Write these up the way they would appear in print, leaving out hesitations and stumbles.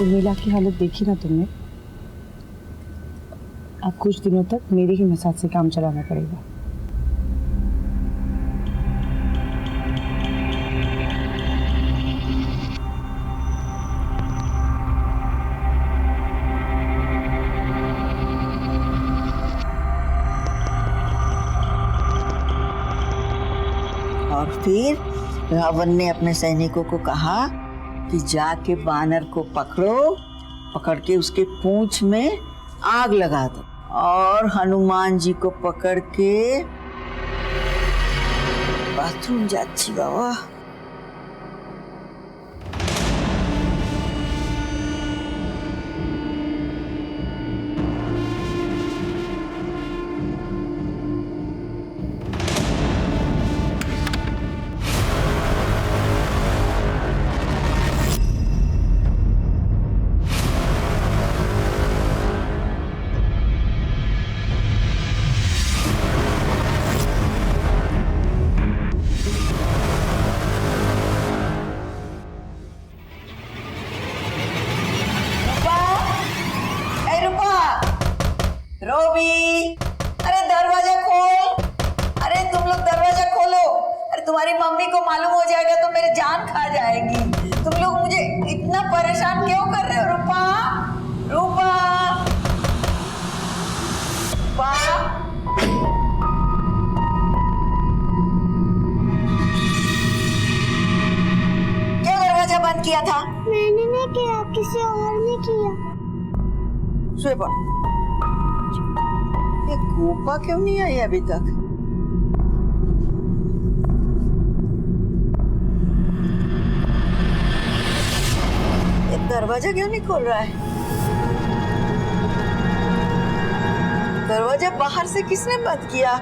उर्मिला की हालत देखी ना तुमने। अब कुछ दिनों तक मेरे ही मसाज से काम चलाना पड़ेगा। और फिर रावण ने अपने सैनिकों को कहा कि जाके बानर को पकड़ो, पकड़ के उसके पूंछ में आग लगा दो और हनुमान जी को पकड़ के बाथरूम जाच्छी बाबा। रोबी, अरे दरवाजा खोल, अरे तुम लोग दरवाजा खोलो। अरे तुम्हारी मम्मी को मालूम हो जाएगा तो मेरी जान खा जाएगी। तुम लोग मुझे इतना परेशान क्यों कर रहे हो? रूपा, रूपा, रूपा। क्यों दरवाजा बंद किया था? मैंने नहीं किया, किसी और ने किया। सोए पड़। ये गोपा क्यों नहीं आई अभी तक? ये दरवाजा क्यों नहीं खोल रहा है? दरवाजा बाहर से किसने बंद किया?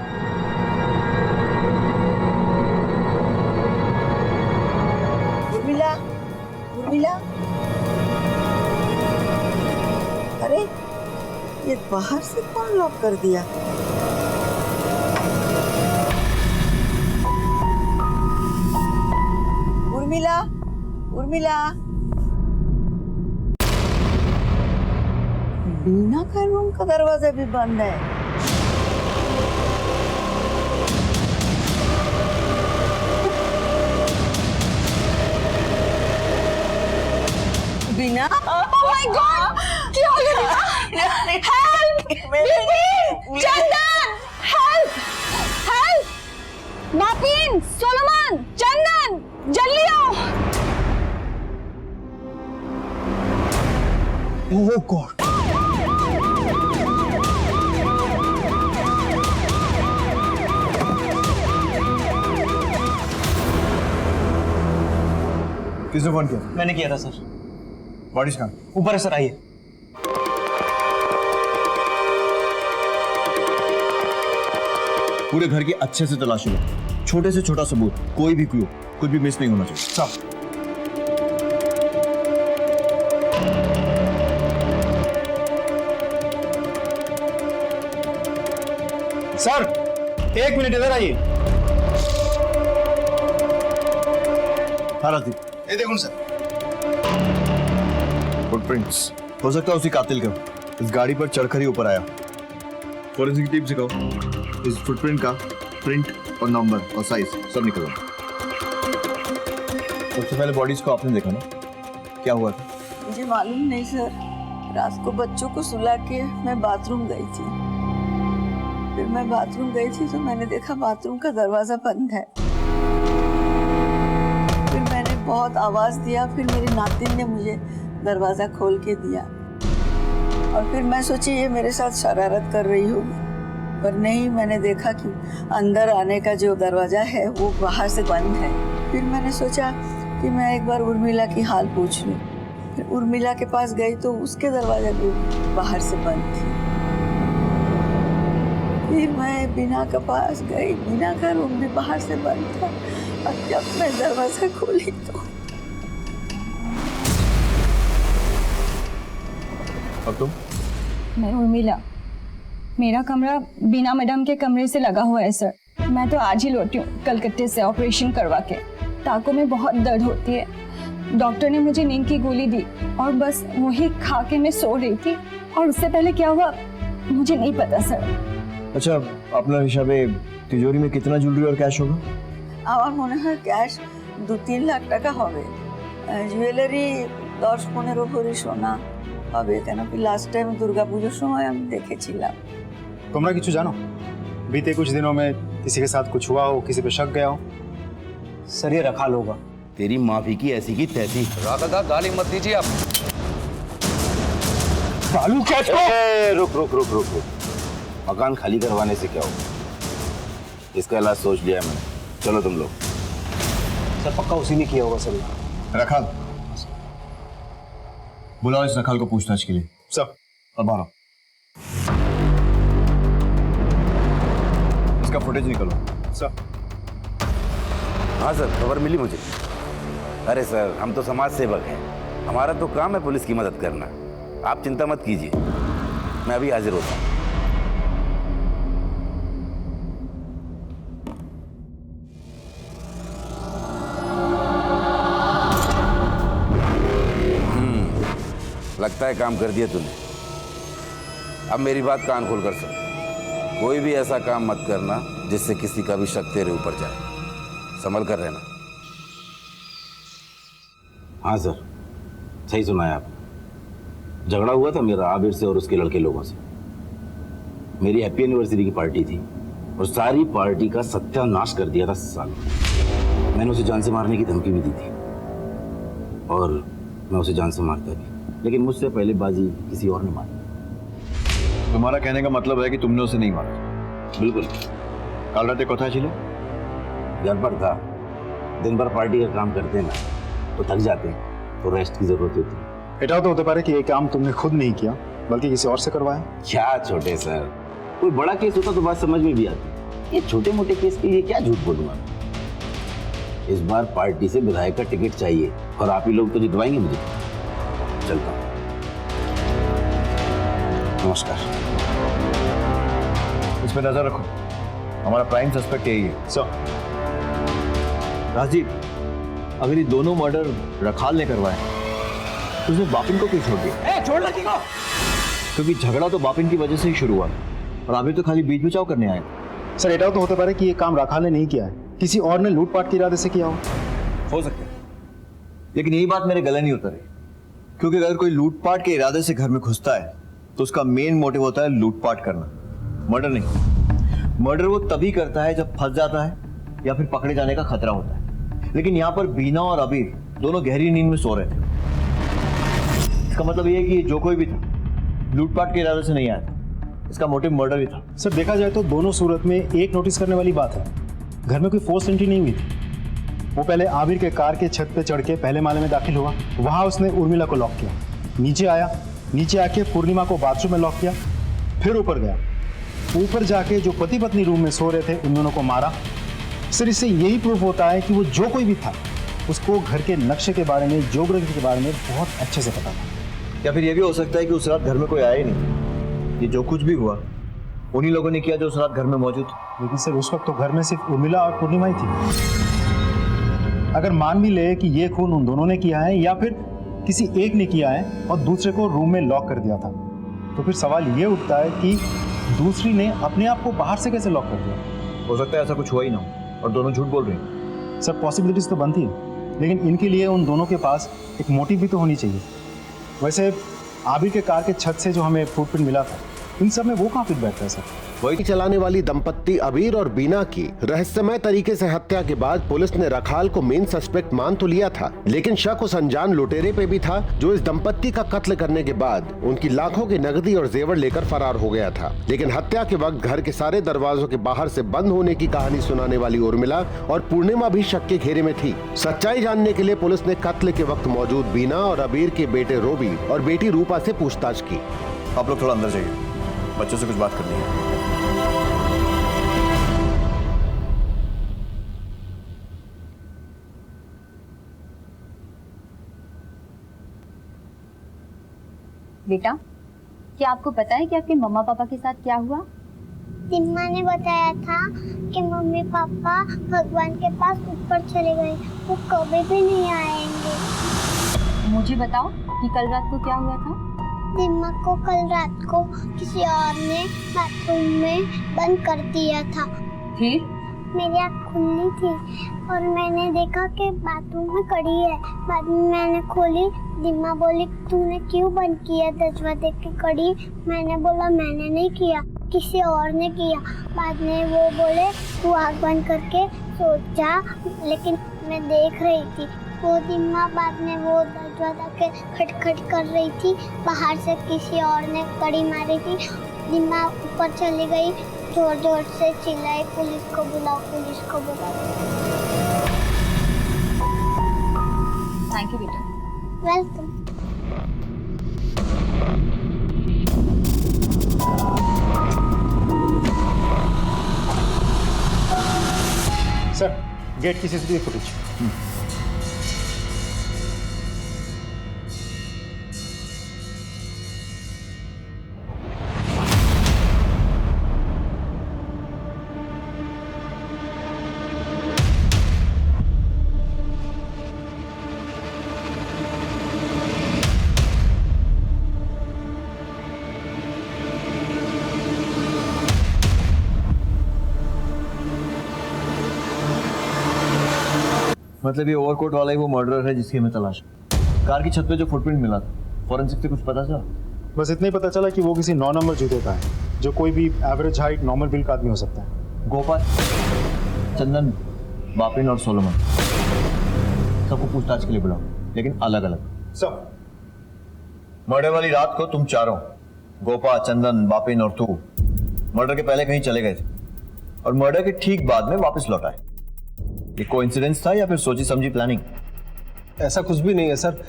उर्मिला, उर्मिला, अरे ये बाहर से कौन लॉक कर दिया? उर्मिला, उर्मिला, बीना का रूम का दरवाजा भी बंद है। बीना, Oh my God! क्या हो गया? Help! बिपिन! चंदन! Help! Help! मापिन! सोलोमन! चंदन! जल्दी आओ! Oh God! किसने फोन किया? मैंने किया था सर। बॉडी स्कैन ऊपर है सर, आइए। पूरे घर की अच्छे से तलाशी लो, छोटे से छोटा सबूत, कोई भी क्लू, कुछ भी मिस नहीं होना चाहिए। सब सर 1 मिनट इधर आइए। हाँ राती, ये देखो सर, फुटप्रिंट्स हो सकता है उसी कातिल का। इस गाड़ी पर चढ़कर ही ऊपर आया। फॉरेंसिक टीम से कहो इस फुटप्रिंट का प्रिंट और नंबर और साइज सब निकलो। सबसे पहले बॉडीज को आपने देखा ना, क्या हुआ था? मुझे मालूम नहीं सर, रात को बच्चों को सुला के मैं बाथरूम गई थी। फिर मैं बाथरूम गई थी तो मैंने देखा बाथरूम का दरवाजा बंद है। फिर मैंने बहुत आवाज दिया, फिर मेरी नातिन ने मुझे दरवाजा खोल के दिया और फिर मैं सोची ये मेरे साथ शरारत कर रही होगी, पर नहीं, मैंने देखा कि अंदर आने का जो दरवाजा है वो बाहर से बंद है। फिर मैंने सोचा कि मैं एक बार उर्मिला की हाल पूछ लूं। फिर उर्मिला के पास गई तो उसके दरवाजा भी बाहर से बंद थी। फिर मैं बीना के पास गई, बीना का रूम भी बाहर से बंद था और जब मैं दरवाजा खोली तो अब तुम? मैं उर्मिला, मेरा कमरा बीना मैडम के कमरे से लगा हुआ है सर। मैं तो आज ही लौटी हूँ कलकत्ते से ऑपरेशन करवा के। टाँकों में बहुत दर्द होती है, डॉक्टर ने मुझे नींद की गोली दी और बस वही खा के मैं सो रही थी, और उससे पहले क्या हुआ मुझे नहीं पता सर। अच्छा, আপনার হিসাবে তিজোরি में कितना ज्वेलरी और कैश होगा? আমার মনে হয় ক্যাশ 2-3 লাখ টাকা হবে। জুয়েলারি 10-15 ভরি সোনা হবে, কেন কি লাস্ট টাইম দুর্গাপুজোর সময় আমি দেখেছিলাম। तुमरा किछु जानो? बीते कुछ दिनों में किसी के साथ कुछ हुआ हो, किसी पे शक गया हो? सर ये रखाल होगा। तेरी माफी की ऐसी की तैसी। राधा दा गाली मत दीजिए आप। बालू क्या रुक रुक रुक रुक रुक। मकान खाली करवाने से क्या होगा? इसका इलाज सोच लिया मैंने। चलो तुम लोग। सर पक्का उसी ने किया होगा सर। रखाल, बुलाओ इस रखाल को पूछताछ के लिए। सर अब बाहर आओ। इसका फुटेज निकालो। सर। हाँ सर, खबर मिली मुझे। अरे सर, हम तो समाज सेवक हैं, हमारा तो काम है पुलिस की मदद करना। आप चिंता मत कीजिए, मैं अभी हाजिर होता हूँ। लगता है काम कर दिया तूने। अब मेरी बात कान खोल कर सुन, कोई भी ऐसा काम मत करना जिससे किसी का भी शक तेरे ऊपर जाए। संभल कर रहना। हाँ सर, सही सुना है आपने। झगड़ा हुआ था मेरा आबिर से और उसके लड़के लोगों से। मेरी हैप्पी एनिवर्सरी की पार्टी थी और सारी पार्टी का सत्यानाश कर दिया था साल। मैंने उसे जान से मारने की धमकी भी दी थी और मैं उसे जान से मारता भी, लेकिन मुझसे पहले बाजी किसी और ने मारी। तुम्हारा कहने का मतलब है कि तुमने उसे नहीं मारा? बिल्कुल। काल रात कथा छिलो? घर पर था। दिन भर पार्टी का काम करते हैं ना, तो थक जाते हैं, तो रेस्ट की जरूरत होती है। एटा तो होते पारे कि ये काम तुमने खुद नहीं किया बल्कि किसी और से करवाया। क्या छोटे सर, कोई बड़ा केस होता तो बात समझ में भी आती। ये छोटे मोटे केस के लिए क्या झूठ बोलूंगा। इस बार पार्टी से विधायक का टिकट चाहिए और आप ही लोग तो जितवाएंगे मुझे। चलता हूँ। नमस्कार। इस पे नजर रखो, हमारा प्राइम सस्पेक्ट यही है। सर। राजीव, अगर ये दोनों मर्डर रखाल ने करवाए तो उसने बापिन को क्यों छोड़ दिया? छोड़ लड़की को। क्योंकि झगड़ा तो बापिन की वजह से ही शुरू हुआ और अभी तो खाली बीच बचाव करने आए। सर एटा तो होते पारे कि ये काम रखाल ने नहीं किया है, किसी और ने लूटपाट के इरादे से किया हो सकता है, लेकिन यही बात मेरे गले नहीं उतरी। क्योंकि अगर कोई लूटपाट के इरादे से घर में घुसता है तो उसका मेन मोटिव होता है लूटपाट करना, मर्डर नहीं। मर्डर वो तभी करता है जब फंस जाता है या फिर पकड़े जाने का खतरा होता है। लेकिन यहाँ पर बीना और अबीर दोनों गहरी नींद में सो रहे थे। इसका मतलब ये है कि जो कोई भी था लूटपाट के इरादे से नहीं आया था, इसका मोटिव मर्डर ही था। सर देखा जाए तो दोनों सूरत में एक नोटिस करने वाली बात है, घर में कोई फोर्स एंट्री नहीं हुई थी। वो पहले आबिर के कार के छत पे चढ़ के पहले माले में दाखिल हुआ, वहां उसने उर्मिला को लॉक किया, नीचे आया, नीचे आके पूर्णिमा को बाथरूम में लॉक किया, फिर ऊपर गया, ऊपर जाके जो पति पत्नी रूम में सो रहे थे उन दोनों को मारा। सर इससे यही प्रूफ होता है कि वो जो कोई भी था उसको घर के नक्शे के बारे में, ज्योग्राफी के बारे में बहुत अच्छे से पता था। या फिर ये भी हो सकता है कि उस रात घर में कोई आया ही नहीं, ये जो कुछ भी हुआ उन्हीं लोगों ने किया जो उस रात घर में मौजूद थे। लेकिन सर उस वक्त तो घर में सिर्फ उर्मिला और पूर्णिमा ही थी। अगर मान भी ले कि ये खून उन दोनों ने किया है या फिर किसी एक ने किया है और दूसरे को रूम में लॉक कर दिया था, तो फिर सवाल ये उठता है कि दूसरी ने अपने आप को बाहर से कैसे लॉक कर दिया? हो सकता है ऐसा कुछ हुआ ही ना हो और दोनों झूठ बोल रहे हैं। सर पॉसिबिलिटीज तो बनती है, लेकिन इनके लिए उन दोनों के पास एक मोटिव भी तो होनी चाहिए। वैसे आबिर के कार के छत से जो हमें फुटप्रिंट मिला था, इन सब में वो कहाँ फिट बैठता है सर? वही चलाने वाली दंपत्ति अबीर और बीना की रहस्यमय तरीके से हत्या के बाद पुलिस ने रखाल को मेन सस्पेक्ट मान तो लिया था, लेकिन शक उस अनजान लुटेरे पे भी था जो इस दंपत्ति का कत्ल करने के बाद उनकी लाखों की नकदी और जेवर लेकर फरार हो गया था। लेकिन हत्या के वक्त घर के सारे दरवाजों के बाहर से बंद होने की कहानी सुनाने वाली उर्मिला और पूर्णिमा भी शक के घेरे में थी। सच्चाई जानने के लिए पुलिस ने कत्ल के वक्त मौजूद बीना और अबीर के बेटे रोबी और बेटी रूपा से पूछताछ की। आप लोग थोड़ा अंदर जाइए, बच्चों से कुछ बात करनी है। बेटा, क्या आपको पता है कि आपके मम्मा पापा के साथ क्या हुआ? सिम्मा ने बताया था कि मम्मी पापा भगवान के पास ऊपर चले गए, वो कभी भी नहीं आएंगे। मुझे बताओ कि कल रात को क्या हुआ था। दिम्मा को कल रात को किसी और ने बाथरूम में बंद कर दिया था। फिर मेरी आँख खुली थी और मैंने देखा कि बाथरूम में कड़ी है। बाद में मैंने खोली, दिम्मा बोली तूने क्यों बंद किया दरवाजे की कड़ी? मैंने बोला मैंने नहीं किया, किसी और ने किया। बाद में वो बोले तू आँख बंद करके सो जा, लेकिन मैं देख रही थी वो दिम्मा बाद में वो दरवाजा के खटखट कर रही थी, बाहर से किसी और ने कड़ी मारी थी। दिम्मा ऊपर चली गई, जोर जोर से चिल्लाई पुलिस को बुलाओ, पुलिस को बुलाओ। थैंक यू बेटा। वेलकम। सर गेट की सीसीटीवी फुटेज। मतलब ये ओवरकोट वाला ही वो मर्डरर है जिसकी हमें तलाश है। कार की छत पे जो फुटप्रिंट मिला था, फॉरेंसिक से कुछ पता चला? बस इतना ही पता चला कि वो किसी 9 नंबर जूते का है, जो कोई भी एवरेज हाइट नॉर्मल बिल्ड का आदमी हो सकता है। गोपाल, चंदन, बापिन और सोलोमन सबको पूछताछ के लिए बुलाओ, लेकिन अलग अलग। सब मर्डर वाली रात को तुम चारों, गोपा, चंदन, बापिन और तू, मर्डर के पहले कहीं चले गए थे और मर्डर के ठीक बाद में वापस लौट आए। ये कोइंसिडेंस था या फिर सोची समझी प्लानिंग? ऐसा कुछ भी नहीं है सर।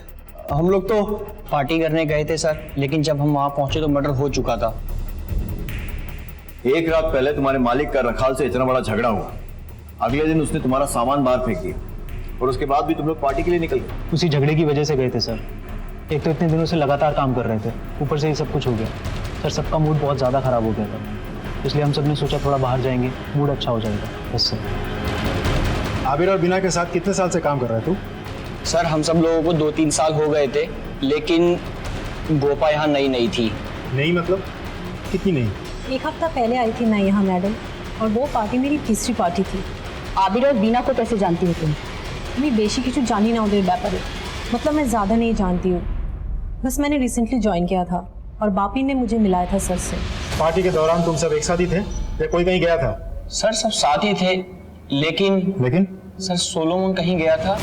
हम लोग तो पार्टी करने गए थे सर, लेकिन जब हम वहां पहुंचे तो मर्डर हो चुका था। एक रात पहले तुम्हारे मालिक का रखाल से इतना बड़ा झगड़ा हुआ, अगले दिन उसने तुम्हारा सामान बाहर फेंक दिया और उसके बाद भी तुम लोग पार्टी के लिए निकल गए। उसी झगड़े की वजह से गए थे सर। एक तो इतने दिनों से लगातार काम कर रहे थे, ऊपर से ये सब कुछ हो गया। सर सबका मूड बहुत ज़्यादा खराब हो गया था, इसलिए हम सब ने सोचा थोड़ा बाहर जाएंगे, मूड अच्छा हो जाएगा। बस सर। आबिर और बीना के साथ कितने साल से काम कर रहा है तू? सर हम सब लोगों को 2-3 साल हो गए थे, लेकिन गोपा यहाँ नई थी। नहीं मतलब कितनी नहीं? 1 हफ्ता पहले आई थी मैं यहाँ मैडम, और वो पार्टी मेरी तीसरी पार्टी थी। आबिर और बीना को कैसे जानती हो तुम? मैं बेशी কিছু জানি না ওদের ব্যাপারে, मतलब मैं ज़्यादा नहीं जानती हूँ, बस मैंने रिसेंटली ज्वाइन किया था और बापी ने मुझे मिलाया था सर से। पार्टी के दौरान तुम सब एक साथ ही थे या कोई कहीं गया था? सर सब साथ ही थे, लेकिन सर सोलोमन कहीं गया था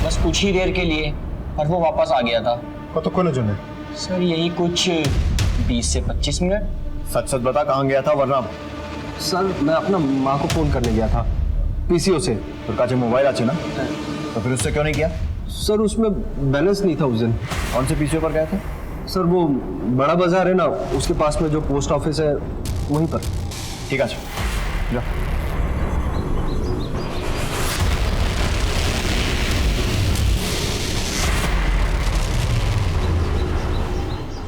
बस कुछ ही देर के लिए और वो वापस आ गया था। तो कौन जुने? सर यही कुछ 20 से 25 मिनट। सच सच बता कहाँ गया था वरना? सर मैं अपना माँ को फोन करने गया था पीसीओ से। তোর কাছে মোবাইল আছে না? तो फिर उससे क्यों नहीं किया? सर उसमें बैलेंस नहीं था उस दिन। कौन से पीसीओ पर गया था? सर वो बड़ा बाजार है ना, उसके पास में जो पोस्ट ऑफिस है वहीं पर। ठीक है जा।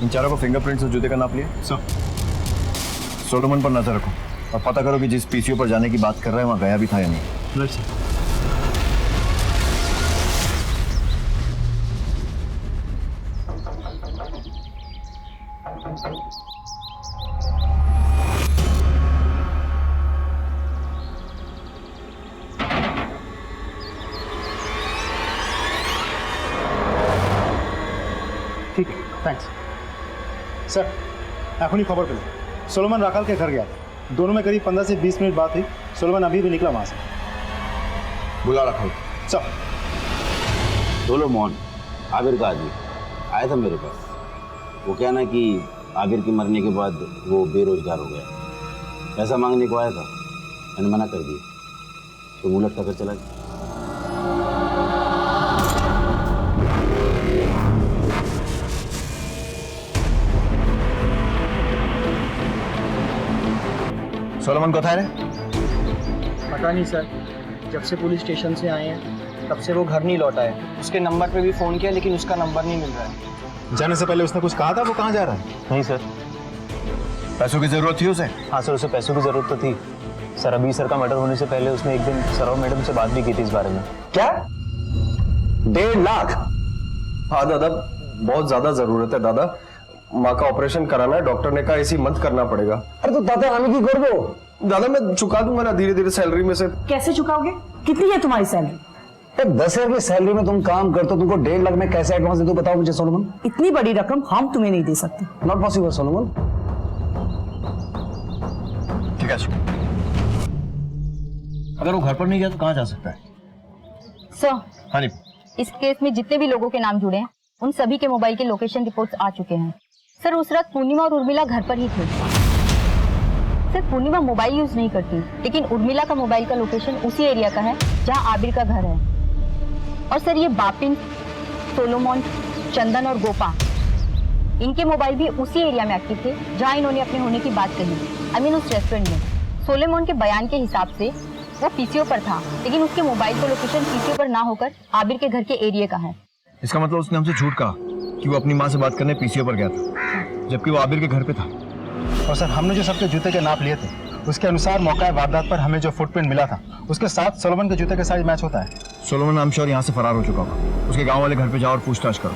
इन चारों को फिंगरप्रिंट्स और जूते का नाप लिया। सोलोमन पर नजर रखो और पता करो कि जिस पीसीओ पर जाने की बात कर रहे हैं वहां गया भी था या नहीं। ठीक है, थैंक्स सर। एखनी खबर पेल सोलोमन राखाल के घर गया, दोनों में करीब 15 से 20 मिनट बात हुई। सोलोमन अभी भी निकला वहां से। बुला राखाल। सर सोलोमन आबिर का आदमी आया था मेरे पास। वो क्या ना कि आबिर के मरने के बाद वो बेरोजगार हो गया, पैसा मांगने को आया था, मैंने मना कर दिया तो मुँह लटका कर चला गया। सोलोमन कोথায় रे? पता नहीं सर, जब से पुलिस स्टेशन से आए हैं तब से वो घर नहीं लौटा है। उसके नंबर पे भी फोन किया लेकिन उसका नंबर नहीं मिल रहा है। जाने से पहले उसने कुछ कहा था? वो कहाँ जा रहा है? नहीं सर। पैसों की जरूरत थी उसे? हाँ सर, उसे पैसों की जरूरत तो थी सर। अभी सर का मर्डर होने से पहले उसने एक दिन सर और मैडम से बात भी की थी इस बारे में। क्या? 1.5 लाख? हाँ दादा, बहुत ज्यादा जरूरत है दादा। माँ का ऑपरेशन कराना है, डॉक्टर ने कहा ऐसी मत करना पड़ेगा। अरे तो ताते हमें की कर दो दादा, मैं चुका दूंगा ना धीरे धीरे सैलरी में से। कैसे चुकाओगे? कितनी है तुम्हारी सैलरी? 10,000 की सैलरी में तुम काम करते हो, तुमको 1.5 लाख में कैसे एडवांस दे दूं बताओ मुझे सोलोमन। इतनी बड़ी रकम हम तुम्हें नहीं दे सकते। Not possible Solomon. ठीक है, अगर वो घर पर नहीं गया तो कहाँ जा सकता है? सर, हाँ नहीं, इस केस में जितने भी लोगों के नाम जुड़े हैं उन सभी के मोबाइल के लोकेशन रिपोर्ट्स आ चुके हैं। सर, उस रात पूर्णिमा और उर्मिला घर पर ही थे। सर, पूर्णिमा मोबाइल यूज नहीं करती, लेकिन उर्मिला का मोबाइल का लोकेशन उसी एरिया का है जहां आबिर का घर है। और सर, ये बापिन, सोलोमन, चंदन और गोपा, इनके मोबाइल भी उसी एरिया में एक्टिव थे जहां इन्होंने अपने होने की बात कही। आई मीन उस रेस्टोरेंट में। सोलोमन के बयान के हिसाब से वो पीसीओ पर था, लेकिन उसके मोबाइल का लोकेशन पीसीओ पर ना होकर आबिर के घर के एरिया का है। इसका मतलब उसने हमसे झूठ कहा कि वो अपनी माँ से बात करने पीसीओ पर गया था, जबकि वो आबिर के घर पे था। और सर, हमने जो सबके जूते के नाप लिए थे उसके अनुसार मौका वारदात पर हमें जो फुटप्रिंट मिला था उसके साथ सोलोमन के जूते का साइज मैच होता है। सोलोमन आई एम श्योर यहाँ से फरार हो चुका होगा। उसके गांव वाले घर पे जाओ और पूछताछ करो।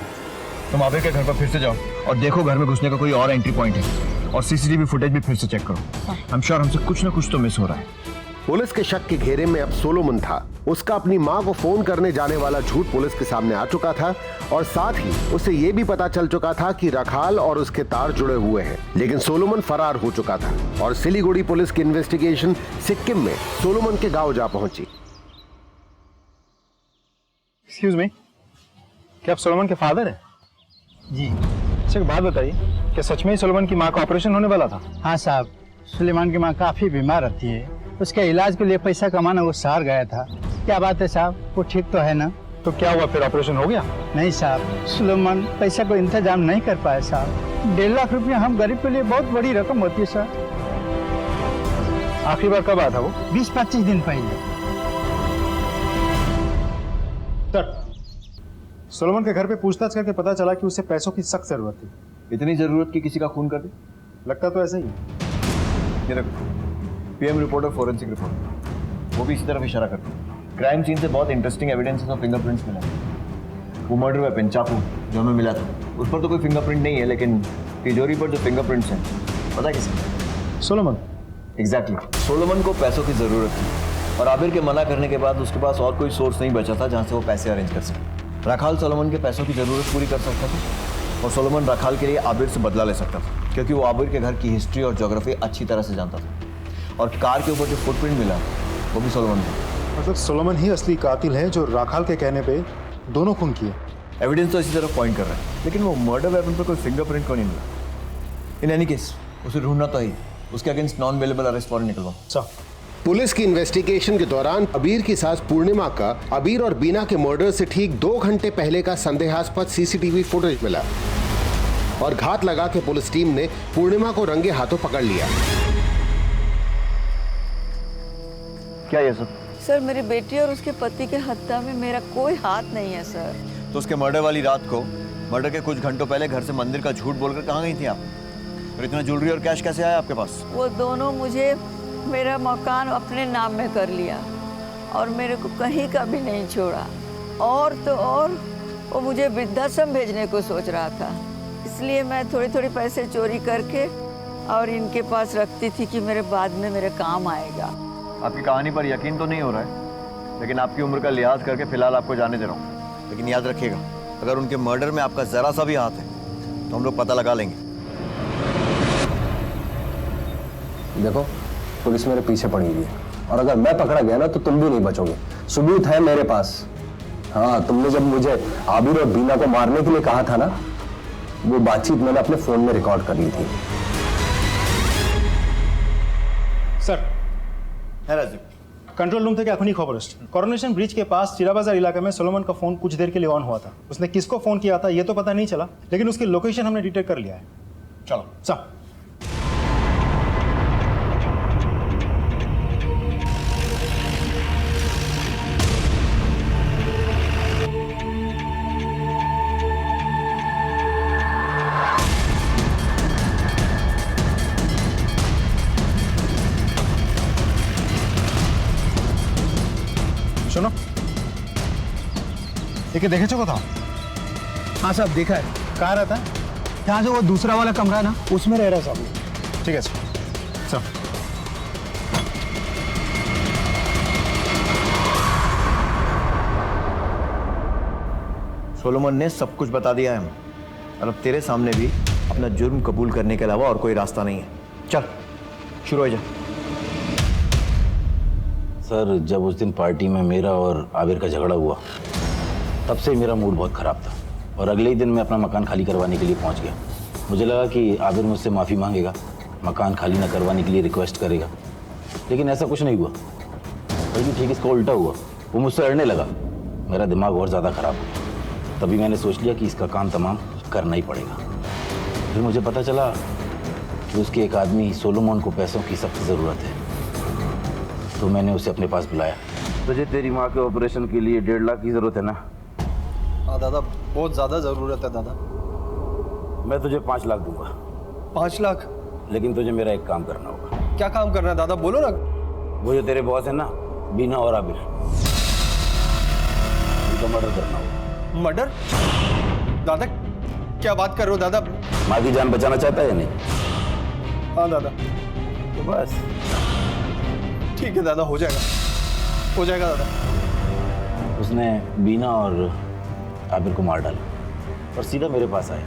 तुम आबिर के घर पर फिर से जाओ और देखो घर में घुसने का कोई और एंट्री पॉइंट है, और सीसीटीवी फुटेज भी फिर से चेक करो। आई एम श्योर हमसे कुछ ना कुछ तो मिस हो रहा है। पुलिस के शक के घेरे में अब सोलोमन था। उसका अपनी मां को फोन करने जाने वाला झूठ पुलिस के सामने आ चुका था, और साथ ही उसे ये भी पता चल चुका था कि रखाल और उसके तार जुड़े हुए हैं। लेकिन सोलोमन फरार हो चुका था और सिलीगुड़ी पुलिस की इन्वेस्टिगेशन सिक्किम में सोलोमन के गांव जा पहुंची। एक्सक्यूज मी, क्या आप सोलोमन के फादर हैं? जी। अच्छा, एक बात बताइए, क्या सच में ही सोलोमन की माँ का ऑपरेशन होने वाला था? हाँ साहब, सुलेमान की माँ काफ़ी बीमार रहती है, उसके इलाज के लिए पैसा कमाना वो शहर गया था। क्या बात है साहब, वो ठीक तो है ना? तो क्या हुआ, फिर ऑपरेशन हो गया? नहीं साहब, सुलेमान पैसा को इंतजाम नहीं कर पाया साहब। 1.5 लाख रुपया हम गरीब के लिए बहुत बड़ी रकम होती है सर। आखिरी बार कब आया था वो? 20-25 दिन पहले। सर, सोलोमन के घर पे पूछताछ करके पता चला कि उसे पैसों की सख्त जरूरत थी। इतनी जरूरत कि किसी का खून कर दे? लगता तो ऐसा ही है। ये देखो, पीएम रिपोर्ट और फोरेंसिक रिपोर्ट, वो भी इसी तरफ इशारा करते हैं। क्राइम सीन से बहुत इंटरेस्टिंग एविडेंसेस और फिंगरप्रिंट्स मिले। वो मर्डर वेपन चाकू जो हमें मिला था उस पर तो कोई फिंगरप्रिंट नहीं है, लेकिन तिजोरी पर जो फिंगरप्रिंट्स हैं पता है किसके? सोलोमन। एग्जैक्टली। सोलोमन को पैसों की जरूरत थी और आबिर के मना करने के बाद उसके पास और कोई सोर्स नहीं बचा था जहाँ से वो पैसे अरेंज कर सके। रखाल सोलोमन के पैसों की जरूरत पूरी कर सकता था और सोलोमन रखाल के लिए आबिर से बदला ले सकता था, क्योंकि वो आबिर के घर की हिस्ट्री और ज्योग्राफी अच्छी तरह से जानता था। और कार के ऊपर जो फुटप्रिंट मिला वो भी सोलोमन था। मतलब सोलोमन ही असली कातिल है जो राखाल के कहने पे दोनों खून किए। एविडेंस तो इसी तरफ पॉइंट कर रहा है, लेकिन वो मर्डर वेपन पर कोई फिंगरप्रिंट को नहीं मिला। इन एनी केस उसे ढूंढना तो ही, उसके against non available arrest warrant निकलवाओ। पुलिस की इन्वेस्टिगेशन के दौरान अबीर की सास पूर्णिमा का अबीर और बीना के मर्डर से ठीक 2 घंटे पहले का संदेहास्पद सीसीटीवी फुटेज मिला और घात लगा के पुलिस टीम ने पूर्णिमा को रंगे हाथों पकड़ लिया। क्या ये सब? सर, मेरी बेटी और उसके पति के हत्या में मेरा कोई हाथ नहीं है सर। तो उसके मर्डर वाली रात को, मर्डर के कुछ घंटों पहले घर से मंदिर का झूठ बोलकर कहाँ गई थी आप? और इतना ज्वेलरी और कैश कैसे आया आपके पास? वो दोनों मुझे मेरा मकान अपने नाम में कर लिया और मेरे को कहीं का भी नहीं छोड़ा। और तो और वो मुझे वृद्धाश्रम भेजने को सोच रहा था, इसलिए मैं थोड़ी थोड़ी पैसे चोरी करके और इनके पास रखती थी कि मेरे बाद में मेरे काम आएगा। आपकी कहानी पर यकीन तो नहीं हो रहा है, लेकिन आपकी उम्र का लिहाज करके फिलहाल आपको जाने दे रहा हूँ। लेकिन याद रखिएगा, अगर उनके मर्डर में आपका जरा सा भी हाथ है तो हम लोग पता लगा लेंगे। देखो, पुलिस मेरे पीछे पड़ी हुई है और अगर मैं पकड़ा गया ना तो तुम भी नहीं बचोगे। सबूत है मेरे पास। हाँ, तुमने जब मुझे आबिर और बीना को मारने के लिए कहा था ना, वो बातचीत मैंने अपने फोन में रिकॉर्ड कर ली थी। सर, है राजीव, कंट्रोल रूम থেকে এখনই খবর আসছে। করোনেশন ब्रिज के पास चिरा बाजार इलाके में सोलोमन का फोन कुछ देर के लिए ऑन हुआ था। उसने किसको फोन किया था ये तो पता नहीं चला, लेकिन उसकी लोकेशन हमने डिटेक्ट कर लिया है। चलो चल। শোনো, একে দেখেছো কোথাও? हाँ साहब देखा है। कहाँ रहता है? यहाँ से वो दूसरा वाला कमरा है ना, उसमें रह रहा है साहब। ठीक है सर। सोलोमन ने सब कुछ बता दिया है और अब तेरे सामने भी अपना जुर्म कबूल करने के अलावा और कोई रास्ता नहीं है। चल शुरू हो जा। सर, जब उस दिन पार्टी में मेरा और आबिर का झगड़ा हुआ तब से मेरा मूड बहुत ख़राब था और अगले ही दिन मैं अपना मकान खाली करवाने के लिए पहुंच गया। मुझे लगा कि आबिर मुझसे माफ़ी मांगेगा, मकान खाली ना करवाने के लिए रिक्वेस्ट करेगा, लेकिन ऐसा कुछ नहीं हुआ। बल्कि ठीक इसका उल्टा हुआ, वो मुझसे अड़ने लगा। मेरा दिमाग और ज़्यादा ख़राब हो गया। तभी मैंने सोच लिया कि इसका काम तमाम करना ही पड़ेगा। फिर मुझे पता चला कि उसके एक आदमी सोलोमन को पैसों की सख्त ज़रूरत है, तो मैंने उसे अपने पास बुलाया। तुझे तेरी माँ के ऑपरेशन के लिए 1.5 लाख की ज़रूरत है ना? हाँ दादा, बहुत ज़्यादा ज़रूरत है दादा। मैं तुझे 5 लाख दूंगा। 5 लाख? लेकिन तुझे मेरा एक काम करना होगा। क्या काम करना है दादा, बोलो ना। वो जो तेरे बॉस है ना, बीना और आबिर, उनका मर्डर करना होगा। मर्डर? दादा क्या बात कर रहे हो दादा? माँ की जान बचाना चाहता है या नहीं? हाँ दादा। तो बस ठीक है दादा, हो जाएगा, हो जाएगा दादा। उसने बीना और आबिर को मार डाला और सीधा मेरे पास आया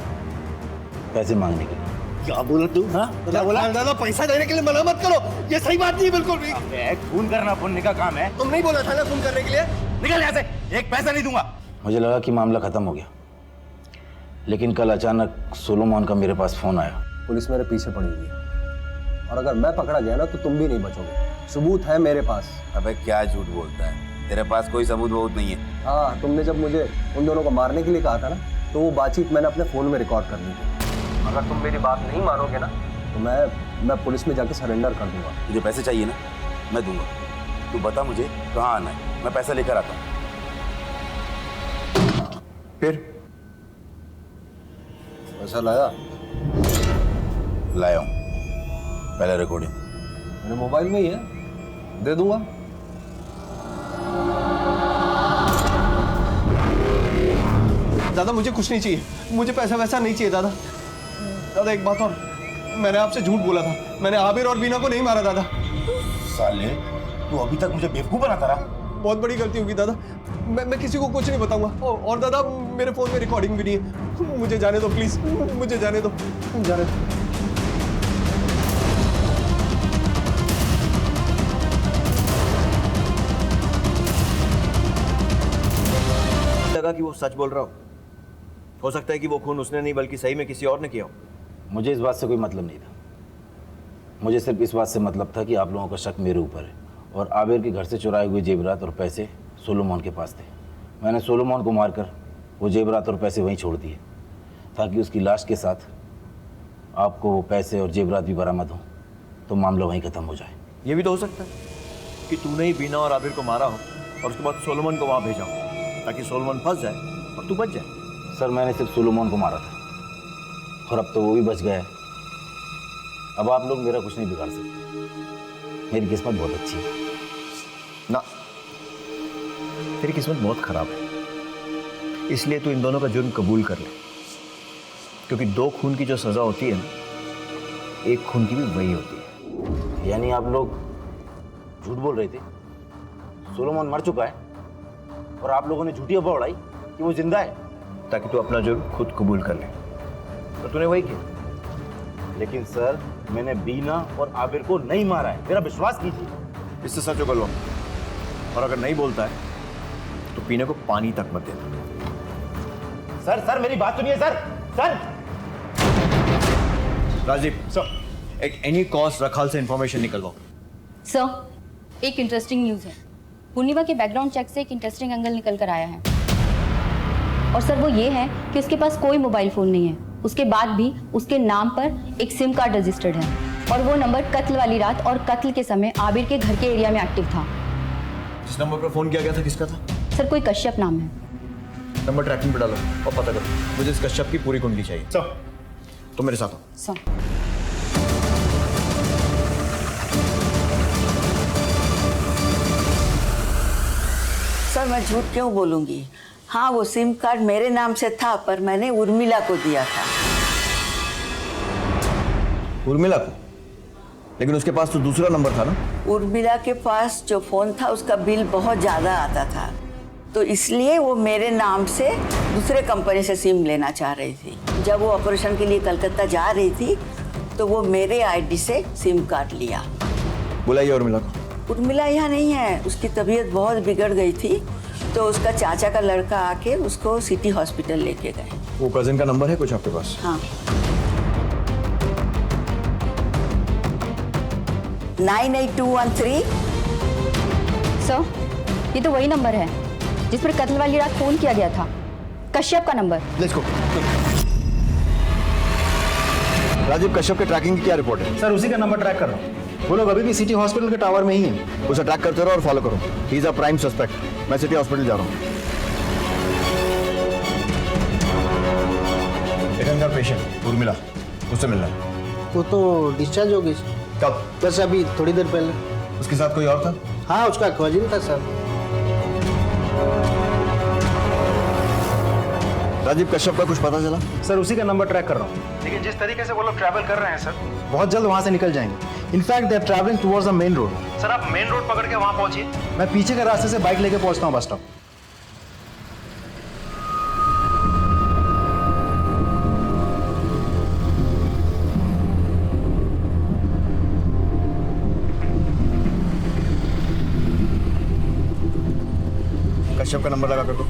पैसे मांगने के लिए। क्या बोला तू? हाँ क्या बोला? दादा पैसा देने के लिए मना मत करो, ये सही बात नहीं बिल्कुल भी। खून करना पुण्य का काम है। तुम नहीं बोला था ना खून करने के लिए? निकल यहाँ से, एक पैसा नहीं दूंगा। मुझे लगा कि मामला खत्म हो गया, लेकिन कल अचानक सोलोमन का मेरे पास फोन आया। पुलिस मेरे पीछे पड़ी हुई है और अगर मैं पकड़ा गया ना तो तुम भी नहीं बचोगे। सबूत है मेरे पास। अबे क्या झूठ बोलता है, तेरे पास कोई सबूत नहीं है। हाँ, तुमने जब मुझे उन दोनों को मारने के लिए कहा था ना, तो वो बातचीत मैंने अपने फोन में रिकॉर्ड कर ली थी। अगर तुम मेरी बात नहीं मानोगे ना तो मैं पुलिस में जाके सरेंडर कर दूंगा। तुझे पैसे चाहिए ना, मैं दूंगा। तू बता मुझे कहाँ आना है, मैं पैसा लेकर आता हूँ। फिर पैसा लाया? लाया हूँ, पहले रिकॉर्डिंग मेरे मोबाइल में ही है, दे दूंगा। दादा मुझे कुछ नहीं चाहिए, मुझे पैसा वैसा नहीं चाहिए दादा। दादा एक बात और, मैंने आपसे झूठ बोला था, मैंने आबिर और बीना को नहीं मारा दादा। साले, तू अभी तक मुझे बेवकूफ बनाता रहा। बहुत बड़ी गलती होगी दादा, मैं किसी को कुछ नहीं बताऊंगा। और दादा मेरे फोन में रिकॉर्डिंग भी नहीं है। मुझे जाने दो प्लीज, मुझे जाने दो, जाने दो। लगा कि वो सच बोल रहा हो सकता है कि वो खून उसने नहीं बल्कि सही में किसी और ने किया हो। मुझे इस बात से कोई मतलब नहीं था। मुझे सिर्फ इस बात से मतलब था कि आप लोगों का शक मेरे ऊपर है और आबिर के घर से चुराए हुए जेवरात और पैसे सोलोमन के पास थे। मैंने सोलोमन को मारकर वो जेवरात और पैसे वहीं छोड़ दिए ताकि उसकी लाश के साथ आपको वो पैसे और जेवरात भी बरामद हों, तो मामला वहीं ख़त्म हो जाए। ये भी तो हो सकता है कि तूने ही बीना और आबिर को मारा हो और उसके बाद सोलोमन को वहाँ भेजा हो ताकि सोलोमन फंस जाए और तू बच जाए। सर, मैंने सिर्फ सोलोमन को मारा था और अब तो वो भी बच गया है। अब आप लोग मेरा कुछ नहीं बिगाड़ सकते। मेरी किस्मत बहुत अच्छी है। ना, तेरी किस्मत बहुत खराब है, इसलिए तू इन दोनों का जुर्म कबूल कर ले, क्योंकि 2 खून की जो सजा होती है ना, 1 खून की भी वही होती है। यानी आप लोग झूठ बोल रहे थे, सोलोमन मर चुका है और आप लोगों ने झूठी अफवाह उड़ाई कि वो जिंदा है ताकि तू अपना जुर्म खुद कबूल कर ले, तो तूने वही किया। लेकिन सर, मैंने बीना और आबिर को नहीं मारा है, मेरा विश्वास कीजिए। इससे सच उगलवा, और अगर नहीं बोलता है तो पीने को पानी तक मत देना। सर मेरी बात सुनिए सर। राजीव सर, एक एनी कॉस्ट रखाल से इंफॉर्मेशन निकलवाओ। सर, एक इंटरेस्टिंग न्यूज़ है। पूर्णिमा के बैकग्राउंड चेक से एक इंटरेस्टिंग एंगल निकल कर आया है और सर वो ये है कि उसके पास कोई मोबाइल फ़ोन नहीं है। उसके बाद भी उसके नाम पर एक सिम कार्ड रजिस्टर्ड है और वो नंबर कत्ल वाली रात और कत्ल के समय आबिर के घर के एरिया में एक्टिव था। जिस नंबर पर फोन किया गया था किसका था? सर, कोई कश्यप नाम है। नंबर ट्रैकिंग पे डालो और पता करो। मुझे इस कश्यप की पूरी कुंडली चाहिए। सर, तो मेरे साथ हो। सर, सर मैं झूठ क्यों बोलूंगी? हाँ, वो सिम कार्ड मेरे नाम से था, पर मैंने उर्मिला को दिया था। उर्मिला को? लेकिन उसके पास तो दूसरा नंबर था ना। उर्मिला के पास जो फोन था उसका बिल बहुत ज्यादा आता था, तो इसलिए वो मेरे नाम से दूसरे कंपनी से सिम लेना चाह रही थी। जब वो ऑपरेशन के लिए कलकत्ता जा रही थी तो वो मेरे आईडी से सिम कार्ड लिया। बुलाइए उर्मिला को। उर्मिला यहाँ नहीं है, उसकी तबीयत बहुत बिगड़ गई थी, तो उसका चाचा का लड़का आके उसको सिटी हॉस्पिटल लेके गए। वो कजिन का नंबर है कुछ आपके पास? हाँ, 98213। सर, ये तो वही नंबर है जिस पर कत्ल वाली रात फोन किया गया था, कश्यप का number. Let's go. Rajiv, Kashyap के ट्रैकिंग की क्या रिपोर्ट है? सर उसी का नंबर ट्रैक कर रहा हूँ। वो लोग अभी भी सिटी हॉस्पिटल के टावर में ही हैं। उसे ट्रैक करते रहो और फॉलो करो। He is a prime suspect. मैं सिटी हॉस्पिटल जा रहा हूँ। का पेशेंट उर्मिला, उससे मिलना है। वो तो डिस्चार्ज हो गई। कब? बस अभी थोड़ी देर पहले। उसके साथ कोई और था? हाँ, उसका कजिन था सर। राजीव, कश्यप का कुछ पता चला? सर उसी का नंबर ट्रैक कर रहा हूँ, लेकिन जिस तरीके से वो लोग ट्रैवल कर रहे हैं सर, बहुत जल्द वहाँ से निकल जाएंगे। In fact they are travelling towards the main road. Sir आप मेन रोड पकड़ के वहाँ पहुँचिए, मैं पीछे के रास्ते से बाइक लेके पहुँचता हूँ बस स्टॉप। कश्यप का नंबर लगा कर दो।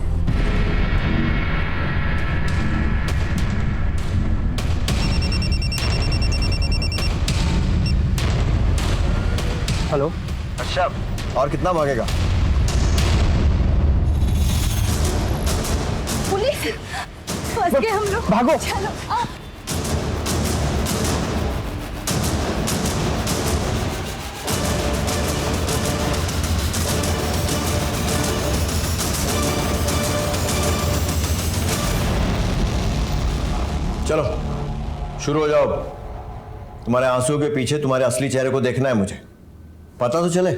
हेलो कश्यप, और कितना भागेगा? पुलिस, फंस गए हम लोग। भागो। चलो चलो शुरू हो जाओ। तुम्हारे आंसुओं के पीछे तुम्हारे असली चेहरे को देखना है मुझे। पता तो चले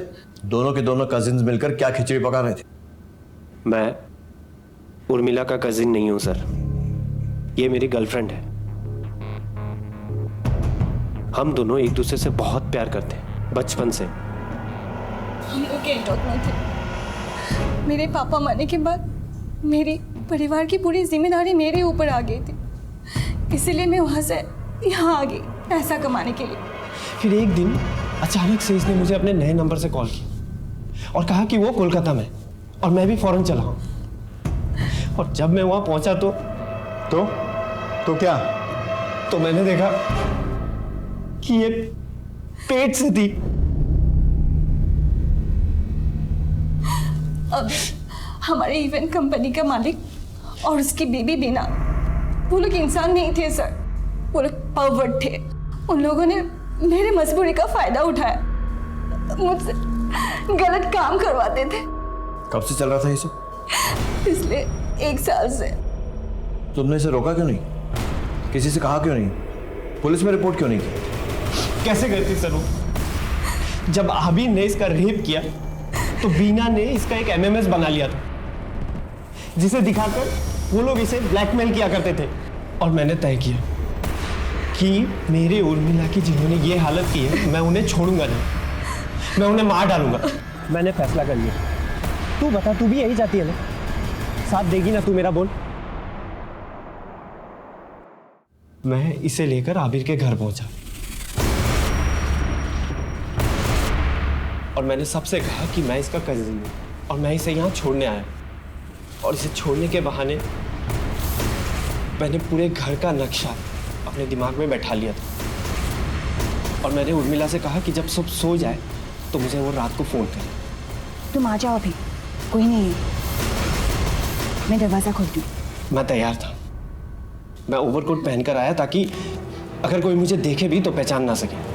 दोनों के दोनों कजिन्स मिलकर क्या खिचड़ी पका रहे थे। मैं उर्मिला का कजिन नहीं हूं सर, ये मेरी गर्लफ्रेंड है। हम दोनों एक दूसरे से बहुत प्यार करते हैं बचपन से। हम लोग गेंटोक में थे। मेरे पापा मरने के बाद मेरी परिवार की पूरी जिम्मेदारी मेरे ऊपर आ गई थी, इसीलिए मैं वहाँ से यहाँ आ गई पैसा कमाने के लिए। फिर एक दिन अचानक से इसने मुझे अपने नए नंबर से कॉल की और कहा कि वो कोलकाता में और मैं भी फौरन चला हूँ। और जब मैं वहाँ पहुँचा तो क्या? तो मैंने देखा कि ये पेट से थी। अब हमारे इवेंट कंपनी का मालिक और उसकी बेबी बीना, वो लोग इंसान नहीं थे सर, वो लोग परवर्ट थे। उन लोगों ने मेरे मजबूरी का फायदा उठाया, मुझसे गलत काम करवाते थे। कब से चल रहा था ये सब? पिछले 1 साल से। तुमने इसे रोका क्यों नहीं? किसी से कहा क्यों नहीं? पुलिस में रिपोर्ट क्यों नहीं की? कैसे करती सर वो? जब आबिर ने इसका रेप किया तो बीना ने इसका एक एमएमएस बना लिया था, जिसे दिखाकर वो लोग इसे ब्लैकमेल किया करते थे। और मैंने तय किया कि मेरे उर्मिला की जिन्होंने ये हालत की है, मैं उन्हें छोड़ूंगा नहीं, मैं उन्हें मार डालूंगा। मैंने फैसला कर लिया। तू बता, तू भी यही चाहती है ना? साथ देगी ना तू मेरा? बोल। मैं इसे लेकर आबिर के घर पहुंचा और मैंने सबसे कहा कि मैं इसका कजिन हूं और मैं इसे यहाँ छोड़ने आया। और इसे छोड़ने के बहाने मैंने पूरे घर का नक्शा अपने दिमाग में बैठा लिया था। और मैंने उर्मिला से कहा कि जब सब सो जाए तो मुझे वो रात को फोन करे। तुम आ जाओ अभी, कोई नहीं है, मैं दरवाजा खोलती हूँ। मैं तैयार था। मैं ओवरकोट पहनकर आया ताकि अगर कोई मुझे देखे भी तो पहचान ना सके।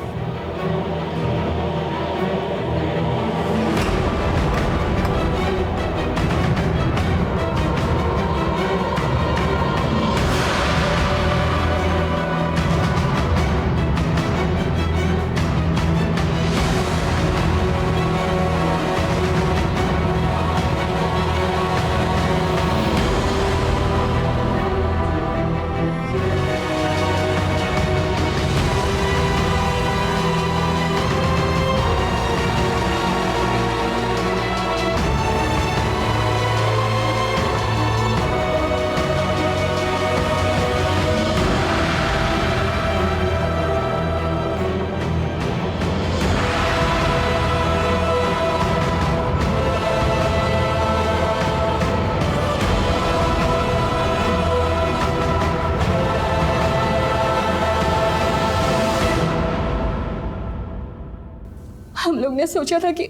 हम लोग ने सोचा था कि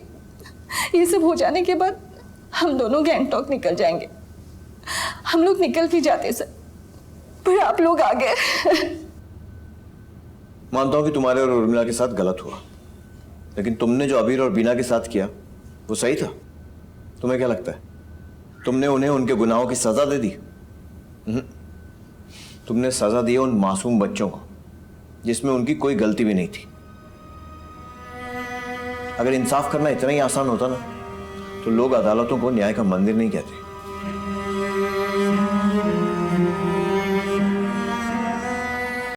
ये सब हो जाने के बाद हम दोनों गैंगटॉक निकल जाएंगे। हम लोग निकल भी जाते सर, पर आप लोग आ गए। मानता हूं कि तुम्हारे और उर्मिला के साथ गलत हुआ, लेकिन तुमने जो आबिर और बीना के साथ किया वो सही था। तुम्हें क्या लगता है तुमने उन्हें उनके गुनाहों की सजा दे दी? तुमने सजा दी उन मासूम बच्चों को जिसमें उनकी कोई गलती भी नहीं थी। अगर इंसाफ करना इतना ही आसान होता ना तो लोग अदालतों को न्याय का मंदिर नहीं कहते।